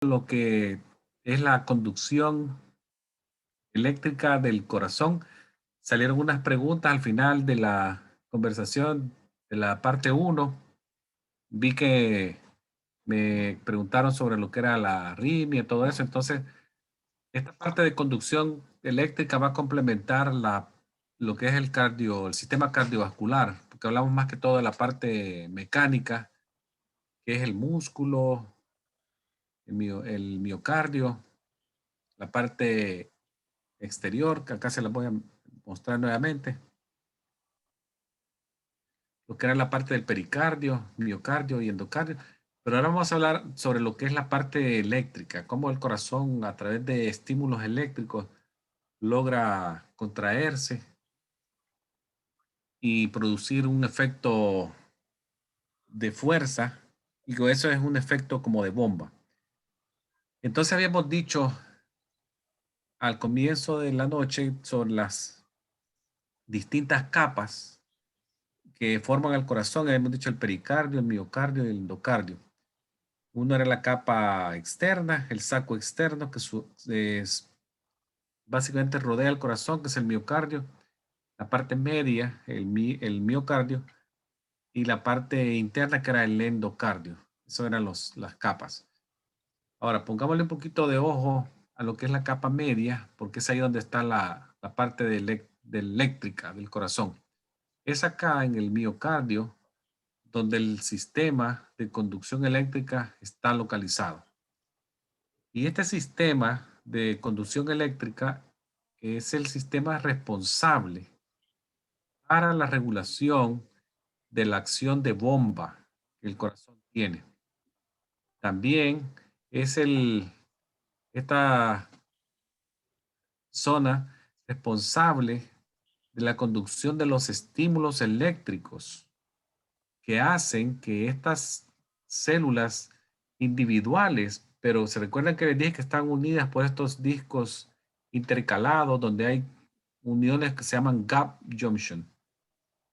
lo que es la conducción eléctrica del corazón. Salieron unas preguntas al final de la conversación de la parte uno. Vi que me preguntaron sobre lo que era la arritmia y todo eso. Entonces, esta parte de conducción eléctrica va a complementar lo que es el sistema cardiovascular, porque hablamos más que todo de la parte mecánica, que es el músculo, el miocardio, la parte exterior, que acá se la voy a mostrar nuevamente, lo que era la parte del pericardio, miocardio y endocardio. Pero ahora vamos a hablar sobre lo que es la parte eléctrica, cómo el corazón a través de estímulos eléctricos logra contraerse y producir un efecto de fuerza, y con eso es un efecto como de bomba. Entonces habíamos dicho al comienzo de la noche sobre las distintas capas que forman el corazón. Hemos dicho el pericardio, el miocardio y el endocardio. Uno era la capa externa, el saco externo, que básicamente rodea el corazón, que es el miocardio. La parte media, el miocardio. Y la parte interna, que era el endocardio. Eso eran las capas. Ahora, pongámosle un poquito de ojo a lo que es la capa media, porque es ahí donde está la parte de eléctrica del corazón. Es acá en el miocardio donde el sistema de conducción eléctrica está localizado. Y este sistema de conducción eléctrica es el sistema responsable para la regulación de la acción de bomba que el corazón tiene. También es esta zona responsable de la conducción de los estímulos eléctricos que hacen que estas células individuales, pero se recuerdan que les dije que están unidas por estos discos intercalados donde hay uniones que se llaman gap junction,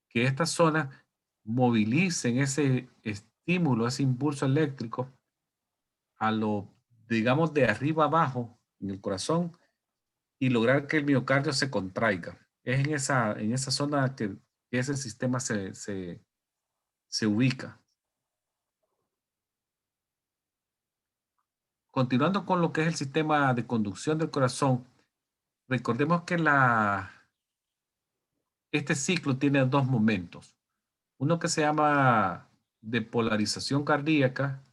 que esta zona movilicen ese estímulo, ese impulso eléctrico a lo, digamos, de arriba abajo en el corazón y lograr que el miocardio se contraiga. Es en esa zona que ese sistema se ubica. Continuando con lo que es el sistema de conducción del corazón, recordemos que este ciclo tiene dos momentos. Uno que se llama depolarización cardíaca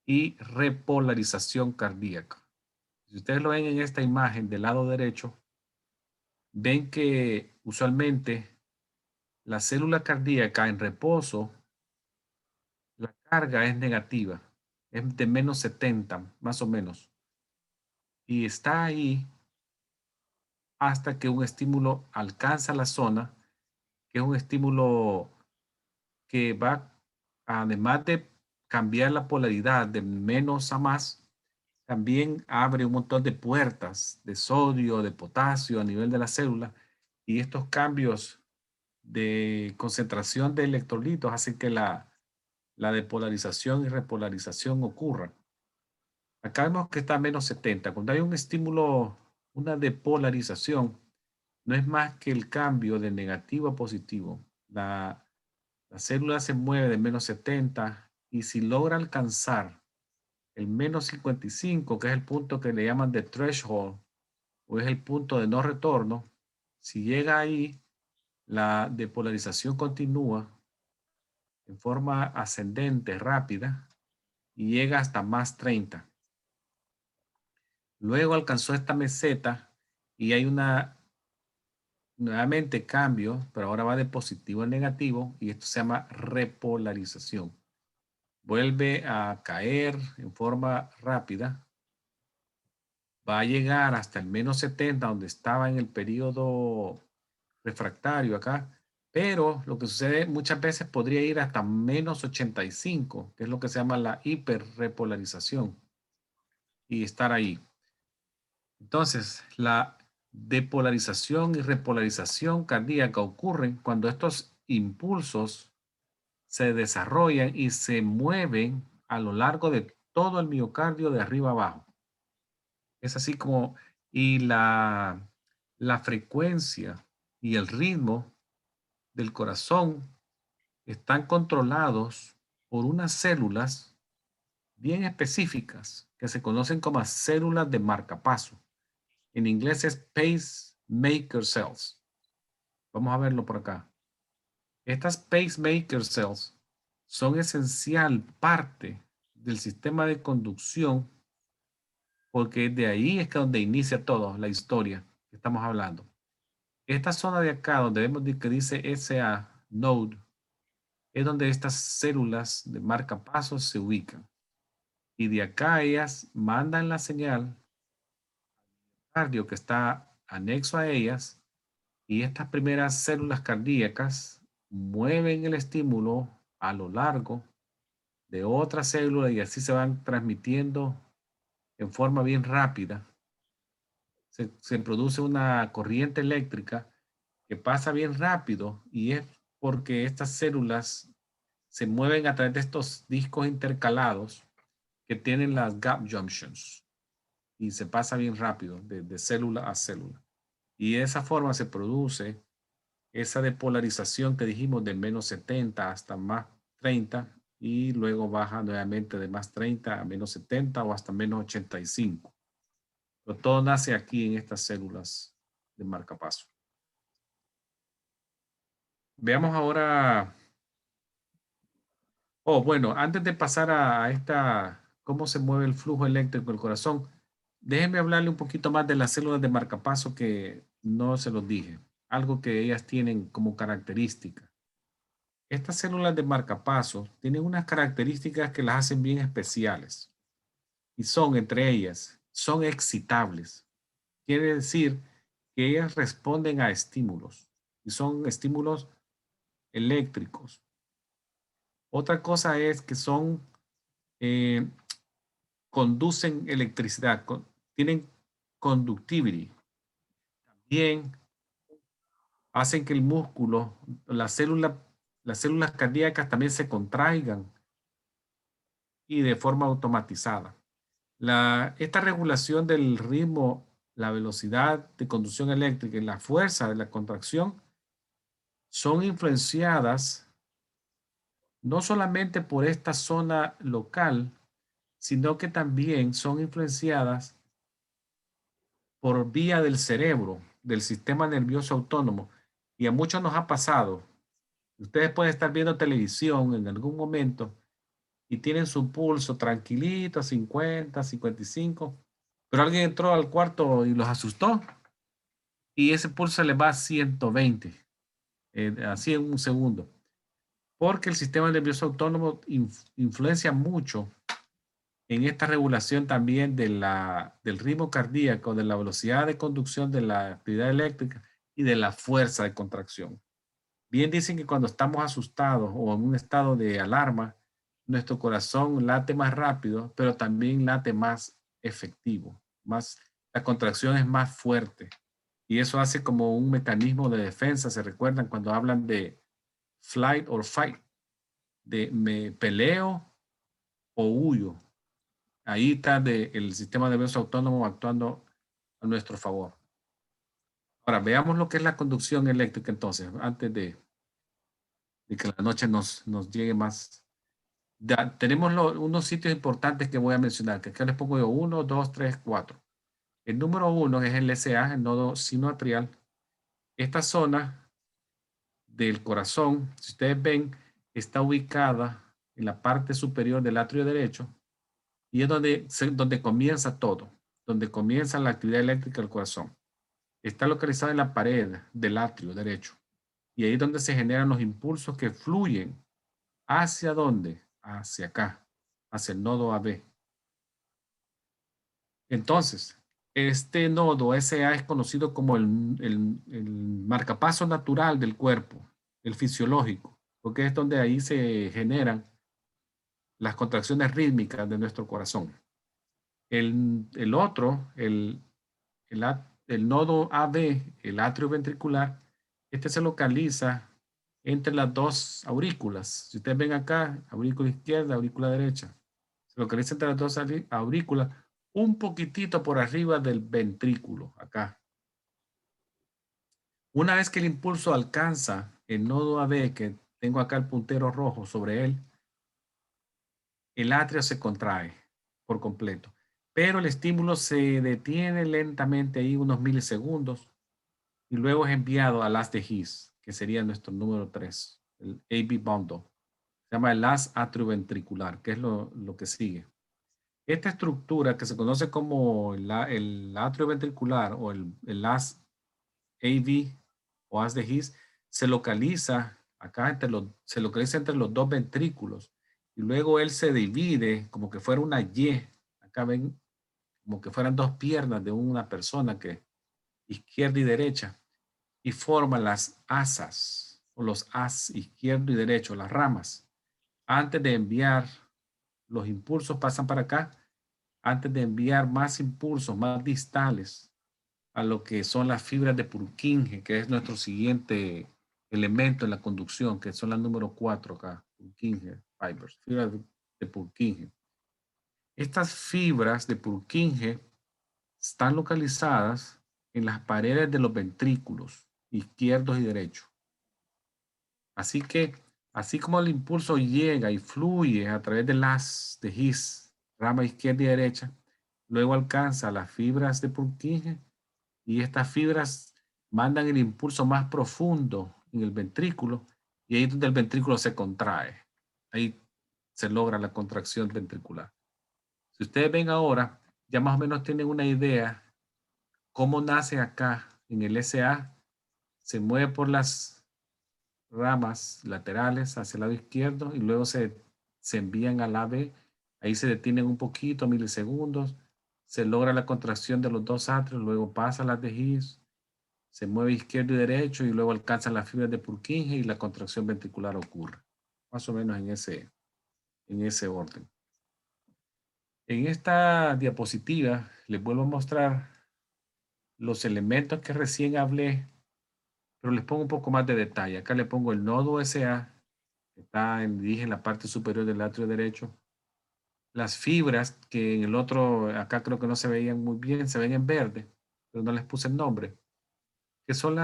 y repolarización cardíaca. Si ustedes lo ven en esta imagen del lado derecho, ven que usualmente la célula cardíaca en reposo, la carga es negativa, es de menos 70, más o menos. Y está ahí hasta que un estímulo alcanza la zona, que es un estímulo que va, además de cambiar la polaridad de menos a más, también abre un montón de puertas de sodio, de potasio a nivel de la célula, y estos cambios de concentración de electrolitos hacen que la depolarización y repolarización ocurra. Acá vemos que está a menos 70. Cuando hay un estímulo, una depolarización, no es más que el cambio de negativo a positivo. La célula se mueve de menos 70 y si logra alcanzar el menos 55, que es el punto que le llaman de threshold, o es el punto de no retorno, si llega ahí, la depolarización continúa en forma ascendente rápida y llega hasta más 30. Luego alcanzó esta meseta y hay nuevamente cambio, pero ahora va de positivo a negativo y esto se llama repolarización. Vuelve a caer en forma rápida, va a llegar hasta el menos 70 donde estaba en el periodo refractario acá, pero lo que sucede muchas veces podría ir hasta menos 85, que es lo que se llama la hiperrepolarización, y estar ahí. Entonces, la depolarización y repolarización cardíaca ocurren cuando estos impulsos se desarrollan y se mueven a lo largo de todo el miocardio de arriba abajo. Es así como, y la frecuencia y el ritmo del corazón están controlados por unas células bien específicas que se conocen como células de marcapaso. En inglés es pacemaker cells. Vamos a verlo por acá. Estas pacemaker cells son esencial parte del sistema de conducción porque de ahí es que donde inicia todo, la historia que estamos hablando. Esta zona de acá donde vemos que dice SA node es donde estas células de marcapasos se ubican. Y de acá ellas mandan la señal cardio que está anexo a ellas y estas primeras células cardíacas mueven el estímulo a lo largo de otra célula y así se van transmitiendo en forma bien rápida. Se produce una corriente eléctrica que pasa bien rápido y es porque estas células se mueven a través de estos discos intercalados que tienen las gap junctions y se pasa bien rápido de célula a célula. Y de esa forma se produce esa depolarización que dijimos de menos 70 hasta más 30 y luego baja nuevamente de más 30 a menos 70 o hasta menos 85. Pero todo nace aquí en estas células de marcapaso. Veamos ahora, bueno, antes de pasar a esta, cómo se mueve el flujo eléctrico del corazón, déjenme hablarle un poquito más de las células de marcapaso que no se los dije, algo que ellas tienen como característica. Estas células de marcapaso tienen unas características que las hacen bien especiales y son entre ellas, son excitables. Quiere decir que ellas responden a estímulos y son estímulos eléctricos. Otra cosa es que son, eh, conducen electricidad, tienen conductivity. También hacen que el músculo, las células cardíacas también se contraigan y de forma automatizada. Esta regulación del ritmo, la velocidad de conducción eléctrica y la fuerza de la contracción son influenciadas no solamente por esta zona local, sino que también son influenciadas por vía del cerebro, del sistema nervioso autónomo. Y a muchos nos ha pasado. Ustedes pueden estar viendo televisión en algún momento y tienen su pulso tranquilito a 50, 55, pero alguien entró al cuarto y los asustó y ese pulso le va a 120, así en un segundo, porque el sistema nervioso autónomo influencia mucho en esta regulación también del ritmo cardíaco, de la velocidad de conducción de la actividad eléctrica y de la fuerza de contracción. Bien dicen que cuando estamos asustados o en un estado de alarma, nuestro corazón late más rápido, pero también late más efectivo, la contracción es más fuerte. Y eso hace como un mecanismo de defensa. ¿Se recuerdan cuando hablan de flight or fight? De me peleo o huyo. Ahí está el sistema nervioso autónomo actuando a nuestro favor. Ahora, veamos lo que es la conducción eléctrica entonces, antes de que la noche nos llegue más. Tenemos unos sitios importantes que voy a mencionar, que acá les pongo yo 1, 2, 3, 4. El número 1 es el SA, el nodo sinoatrial. Esta zona del corazón, si ustedes ven, está ubicada en la parte superior del atrio derecho y es donde comienza todo, donde comienza la actividad eléctrica del corazón. Está localizada en la pared del atrio derecho y ahí es donde se generan los impulsos que fluyen. ¿Hacia dónde? Hacia acá, hacia el nodo AB. Entonces, este nodo SA es conocido como el marcapaso natural del cuerpo, el fisiológico, porque es donde ahí se generan las contracciones rítmicas de nuestro corazón. El otro, el nodo AB, el atrio ventricular, este se localiza entre las dos aurículas. Si ustedes ven acá, aurícula izquierda, aurícula derecha, Se localiza entre las dos aurículas, un poquitito por arriba del ventrículo, acá. Una vez que el impulso alcanza el nodo AB, que tengo acá el puntero rojo sobre él, el atrio se contrae por completo, pero el estímulo se detiene lentamente ahí unos milisegundos y luego es enviado al haz de His, que sería nuestro número 3, el AB bundle. Se llama el haz atrioventricular, que es lo que sigue. Esta estructura que se conoce como el atrio ventricular o el haz AV o haz de His se localiza acá se localiza entre los dos ventrículos y luego él se divide como que fuera una Y. Acá ven como que fueran dos piernas de una persona que izquierda y derecha y forman las asas o los as izquierdo y derecho, las ramas. Antes de enviar los impulsos pasan para acá, antes de enviar más impulsos, más distales a lo que son las fibras de Purkinje, que es nuestro siguiente elemento en la conducción, que son las número 4 acá, Purkinje fibers, fibras de Purkinje. Estas fibras de Purkinje están localizadas en las paredes de los ventrículos izquierdos y derechos. Así que, así como el impulso llega y fluye a través de las de His, rama izquierda y derecha, luego alcanza las fibras de Purkinje y estas fibras mandan el impulso más profundo en el ventrículo y ahí es donde el ventrículo se contrae. Ahí se logra la contracción ventricular. Si ustedes ven ahora, ya más o menos tienen una idea cómo nace acá en el SA, se mueve por las ramas laterales hacia el lado izquierdo y luego se envían al AB, ahí se detienen un poquito, milisegundos, se logra la contracción de los dos atrios, luego pasa a las de His, se mueve izquierdo y derecho y luego alcanzan las fibras de Purkinje y la contracción ventricular ocurre. Más o menos en ese orden. En esta diapositiva les vuelvo a mostrar los elementos que recién hablé, pero les pongo un poco más de detalle. Acá le pongo el nodo SA, que está dije, en la parte superior del atrio derecho. Las fibras que en el otro, acá creo que no se veían muy bien, se ven en verde, pero no les puse el nombre, que son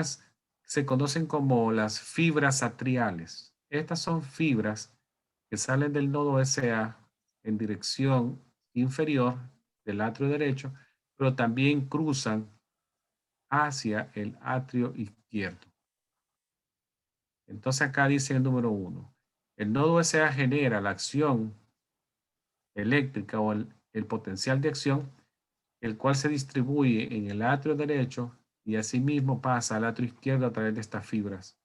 se conocen como las fibras atriales. Estas son fibras que salen del nodo SA en dirección inferior del atrio derecho, pero también cruzan hacia el atrio izquierdo. Entonces acá dice el número 1. El nodo SA genera la acción eléctrica o el potencial de acción, el cual se distribuye en el atrio derecho y asimismo pasa al atrio izquierdo a través de estas fibras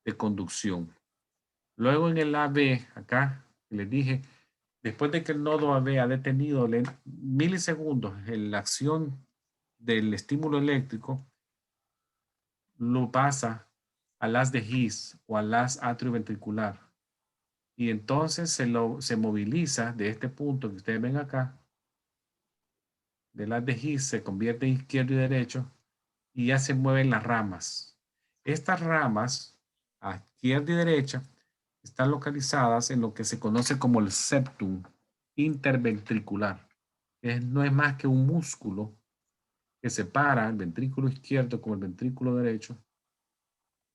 de conducción. Luego en el AB, acá les dije, después de que el nodo AB ha detenido milisegundos en la acción del estímulo eléctrico, lo pasa al haz de His o al haz atrioventricular. Y entonces se moviliza de este punto que ustedes ven acá, del haz de His se convierte en izquierdo y derecho y ya se mueven las ramas. Estas ramas, a izquierda y derecha, están localizadas en lo que se conoce como el septum interventricular. No es más que un músculo que separa el ventrículo izquierdo con el ventrículo derecho.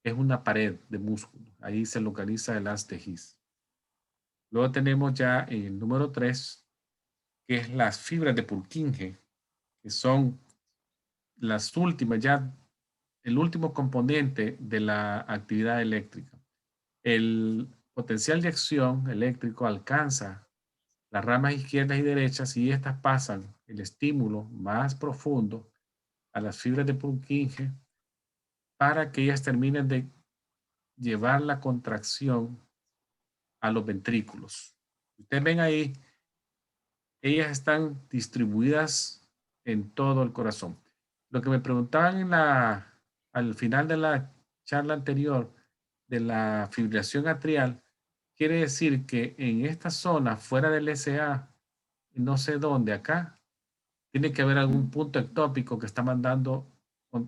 Es una pared de músculo. Ahí se localiza el haz de His. Luego tenemos ya el número 3, que es las fibras de Purkinje, que son las últimas, ya el último componente de la actividad eléctrica. El potencial de acción eléctrico alcanza las ramas izquierdas y derechas y estas pasan el estímulo más profundo a las fibras de Purkinje para que ellas terminen de llevar la contracción a los ventrículos. Ustedes ven ahí, ellas están distribuidas en todo el corazón. Lo que me preguntaban al final de la charla anterior de la fibrilación atrial, quiere decir que en esta zona, fuera del SA, no sé dónde, acá, tiene que haber algún punto ectópico que está mandando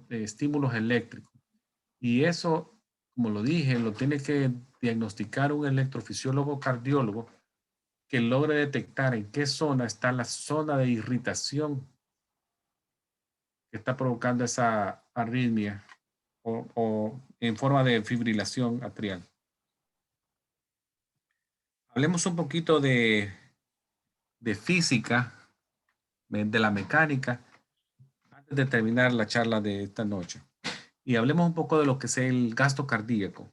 estímulos eléctricos. Y eso, como lo dije, lo tiene que diagnosticar un electrofisiólogo cardiólogo que logre detectar en qué zona está la zona de irritación que está provocando esa arritmia o en forma de fibrilación atrial. Hablemos un poquito de física, de la mecánica, antes de terminar la charla de esta noche. Y hablemos un poco de lo que es el gasto cardíaco,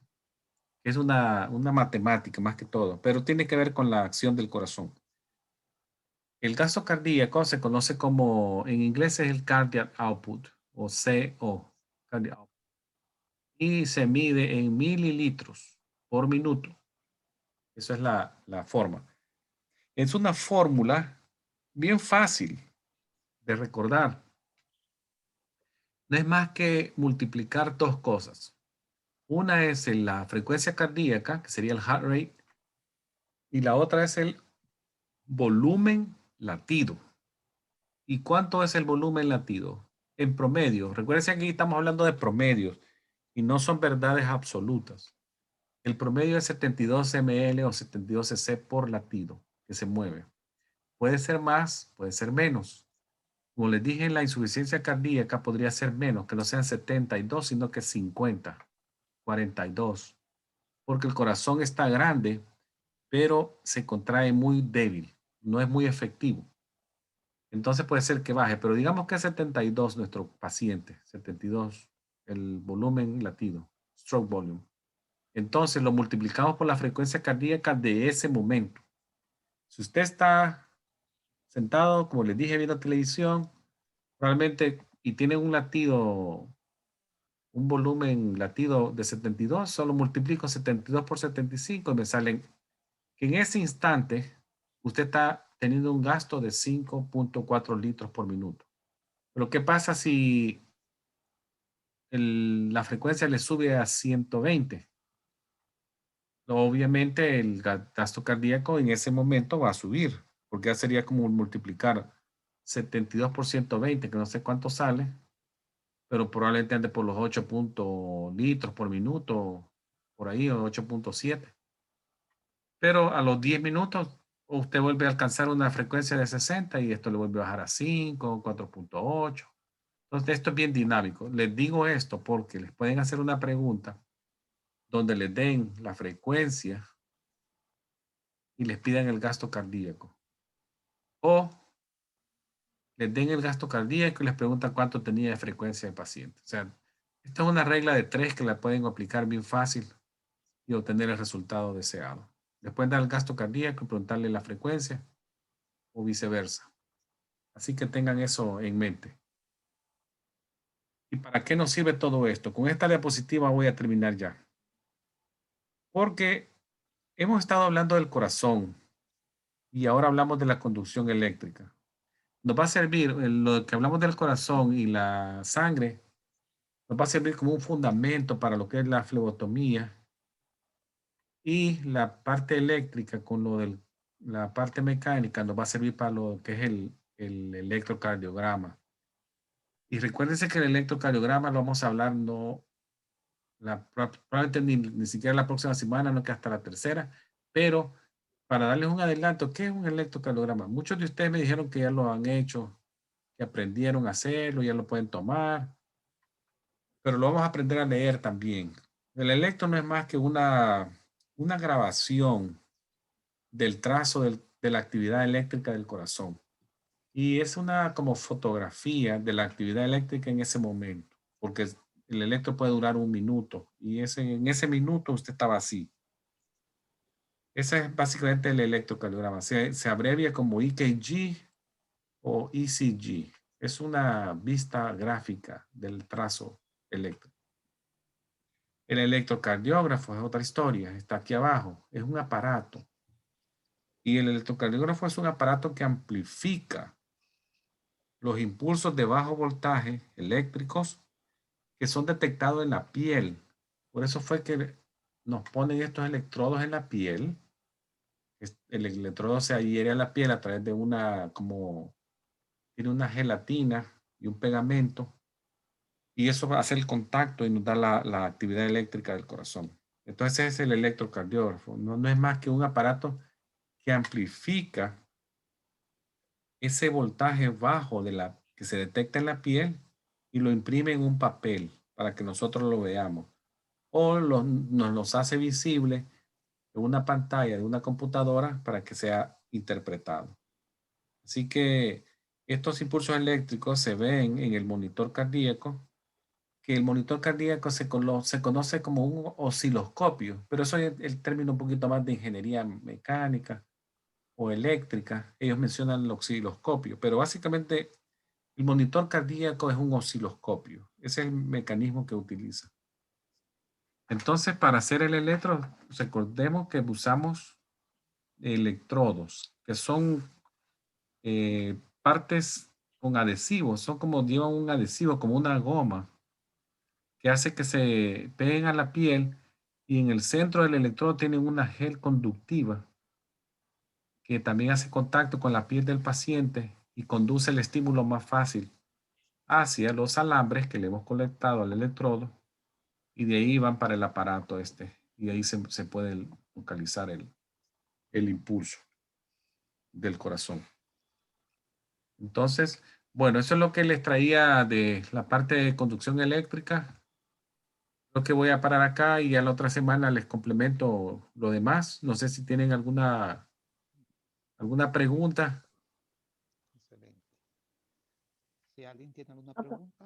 que es una matemática más que todo, pero tiene que ver con la acción del corazón. El gasto cardíaco se conoce como, en inglés es el cardiac output o CO, cardiac output, y se mide en mililitros por minuto. Esa es la forma. Es una fórmula bien fácil de recordar. No es más que multiplicar dos cosas. Una es la frecuencia cardíaca, que sería el heart rate, y la otra es el volumen latido. ¿Y cuánto es el volumen latido? En promedio. Recuerden que aquí estamos hablando de promedios y no son verdades absolutas. El promedio es 72 ml o 72 cc por latido que se mueve. Puede ser más, puede ser menos. Como les dije, la insuficiencia cardíaca podría ser menos, que no sean 72, sino que 50, 42, porque el corazón está grande, pero se contrae muy débil, no es muy efectivo. Entonces puede ser que baje, pero digamos que es 72 nuestro paciente, 72 el volumen latido, stroke volume. Entonces lo multiplicamos por la frecuencia cardíaca de ese momento. Si usted está sentado, como les dije, viendo televisión, probablemente, y tiene un latido, un volumen latido de 72, solo multiplico 72 por 75 y me salen que en ese instante usted está teniendo un gasto de 5.4 litros por minuto. Pero ¿qué pasa si la frecuencia le sube a 120? Obviamente el gasto cardíaco en ese momento va a subir, porque ya sería como multiplicar 72 por 120, que no sé cuánto sale, pero probablemente ande por los 8 litros por minuto, por ahí, o 8.7. Pero a los 10 minutos usted vuelve a alcanzar una frecuencia de 60 y esto le vuelve a bajar a 5, 4.8. Entonces esto es bien dinámico. Les digo esto porque les pueden hacer una pregunta donde les den la frecuencia y les pidan el gasto cardíaco. O les den el gasto cardíaco y les preguntan cuánto tenía de frecuencia de paciente. O sea, esta es una regla de 3 que la pueden aplicar bien fácil y obtener el resultado deseado. Les pueden dar el gasto cardíaco y preguntarle la frecuencia o viceversa. Así que tengan eso en mente. ¿Y para qué nos sirve todo esto? Con esta diapositiva voy a terminar ya. Porque hemos estado hablando del corazón y ahora hablamos de la conducción eléctrica. Nos va a servir, lo que hablamos del corazón y la sangre, nos va a servir como un fundamento para lo que es la flebotomía y la parte eléctrica con lo de la parte mecánica nos va a servir para lo que es el electrocardiograma. Y recuérdense que el electrocardiograma lo vamos a hablar no probablemente ni siquiera la próxima semana, no que hasta la tercera, pero para darles un adelanto, ¿qué es un electrocardiograma? Muchos de ustedes me dijeron que ya lo han hecho, que aprendieron a hacerlo, ya lo pueden tomar, pero lo vamos a aprender a leer también. El electro no es más que una grabación del trazo de la actividad eléctrica del corazón. Y es una como fotografía de la actividad eléctrica en ese momento, porque el electro puede durar un minuto y en ese minuto usted estaba así. Ese es básicamente el electrocardiograma. Se abrevia como EKG o ECG. Es una vista gráfica del trazo eléctrico. El electrocardiógrafo es otra historia. Está aquí abajo. Es un aparato. Y el electrocardiógrafo es un aparato que amplifica los impulsos de bajo voltaje eléctricos que son detectados en la piel. Por eso fue que nos ponen estos electrodos en la piel. El electrodo se adhiere a la piel a través de tiene una gelatina y un pegamento, y eso va a hacer el contacto y nos da la actividad eléctrica del corazón. Entonces ese es el electrocardiógrafo. No es más que un aparato que amplifica ese voltaje bajo que se detecta en la piel y lo imprime en un papel para que nosotros lo veamos. O nos los hace visible en una pantalla de una computadora para que sea interpretado. Así que estos impulsos eléctricos se ven en el monitor cardíaco, que el monitor cardíaco se conoce como un osciloscopio, pero eso es el término un poquito más de ingeniería mecánica o eléctrica. Ellos mencionan el osciloscopio, pero básicamente el monitor cardíaco es un osciloscopio. Ese es el mecanismo que utiliza. Entonces, para hacer el electro, recordemos que usamos electrodos, que son partes con adhesivos, son como llevan un adhesivo, como una goma, que hace que se peguen a la piel y en el centro del electrodo tienen una gel conductiva que también hace contacto con la piel del paciente y conduce el estímulo más fácil hacia los alambres que le hemos conectado al electrodo y de ahí van para el aparato y ahí se puede localizar el impulso del corazón. Entonces, bueno, eso es lo que les traía de la parte de conducción eléctrica. Creo que voy a parar acá y a la otra semana les complemento lo demás. No sé si tienen alguna pregunta. Excelente. Si alguien tiene alguna Ok. pregunta.